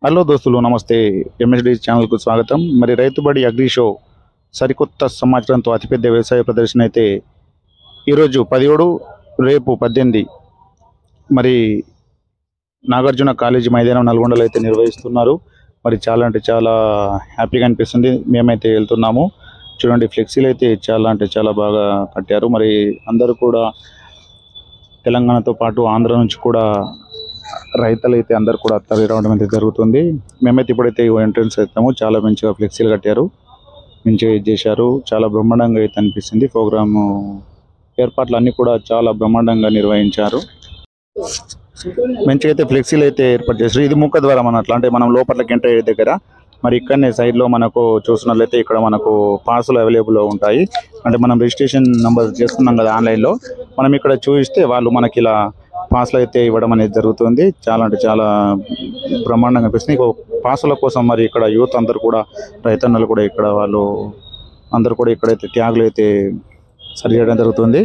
Hello దోస్తులు నమస్తే MSD ఛానల్కు స్వాగతం। మరి రైతుబడి అగ్రి షో సరికొత్త సమాచారంతో అతిపెద్ద వ్యవసాయ ప్రదర్శన అయితే ఈరోజు 17 రేపు 18 మరి నాగార్జున కాలేజీ మైదానం నల్గొండలో అయితే నిర్వహిస్తున్నారు। మరి చాలా అంటే చాలా హ్యాపీగా అనిపిస్తుంది। మేమైతే వెళ్తున్నాము। చూడండి ఫ్లెక్సీలు అయితే చాలా అంటే చాలా బాగా కట్టారు। మరి అందరూ కూడా తెలంగాణతో పాటు ఆంధ్ర నుంచి కూడా రైతులు అయితే అందరూ కూడా తరలి రావడం అయితే జరుగుతుంది। మేమైతే ఇప్పుడైతే ఎంట్రన్స్ అవుతాము। చాలా మంచిగా ఫ్లెక్సీలు కట్టారు, మంచిగా చేశారు। చాలా బ్రహ్మాండంగా అయితే అనిపిస్తుంది। ప్రోగ్రామ్ ఏర్పాట్లు అన్నీ కూడా చాలా బ్రహ్మాండంగా నిర్వహించారు। మంచిగా అయితే ఫ్లెక్సీలు అయితే ఏర్పాటు చేశారు। ఇది ముఖ ద్వారం అన్నట్లు, అంటే మనం లోపలికి ఎంటర్ అయ్యే దగ్గర మరి ఇక్కడనే సైడ్లో మనకు చూసినట్లయితే ఇక్కడ మనకు పాసులు అవైలబుల్లో ఉంటాయి। అంటే మనం రిజిస్ట్రేషన్ నెంబర్ చేసుకున్నాం కదా ఆన్లైన్లో, మనం ఇక్కడ చూపిస్తే వాళ్ళు మనకి ఇలా పాసులు అయితే ఇవ్వడం అనేది జరుగుతుంది। చాలా అంటే చాలా బ్రహ్మాండంగా అనిపిస్తుంది। పాసుల కోసం మరి ఇక్కడ యూత్ అందరూ కూడా రైతన్నలు కూడా ఇక్కడ వాళ్ళు అందరూ కూడా ఇక్కడైతే ట్యాగులు అయితే సరి చేయడం జరుగుతుంది।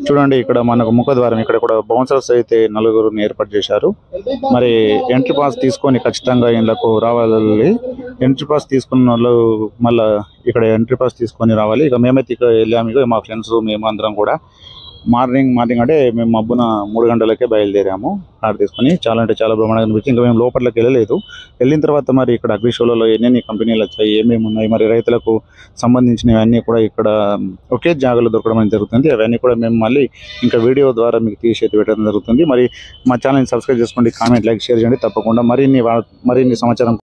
చూడండి ఇక్కడ మనకు ముఖద్వారం ఇక్కడ కూడా బౌన్సర్స్ అయితే నలుగురిని ఏర్పాటు చేశారు। మరి ఎంట్రీ పాస్ తీసుకొని ఖచ్చితంగా ఇళ్ళకు రావాలి। ఎంట్రీ పాస్ తీసుకున్న వాళ్ళు మళ్ళీ ఇక్కడ ఎంట్రీ పాస్ తీసుకొని రావాలి। ఇక మేమైతే ఇక్కడ వెళ్ళాము, ఇక మా ఫ్రెండ్స్ మేము అందరం కూడా మార్నింగ్ అంటే మేము మబ్బున 3 గంటలకే బయలుదేరాము కార్ తీసుకొని। చాలా అంటే చాలా బ్రహ్మాండంగా అనిపించింది। ఇంకా మేము లోపలికి వెళ్ళలేదు। వెళ్ళిన తర్వాత మరి ఇక్కడ అగ్రి షోలలో ఎన్ని కంపెనీలు వచ్చాయి, ఏమేమి ఉన్నాయి, మరి రైతులకు సంబంధించినవి అన్నీ కూడా ఇక్కడ ఒకే జాగాలో దొరకడం అనేది జరుగుతుంది। అవన్నీ కూడా మేము మళ్ళీ ఇంకా వీడియో ద్వారా మీకు తీసి పెట్టడం జరుగుతుంది। మరి మా ఛానల్ని సబ్స్క్రైబ్ చేసుకోండి, కామెంట్ లైక్ షేర్ చేయండి తప్పకుండా। మరిన్ని సమాచారం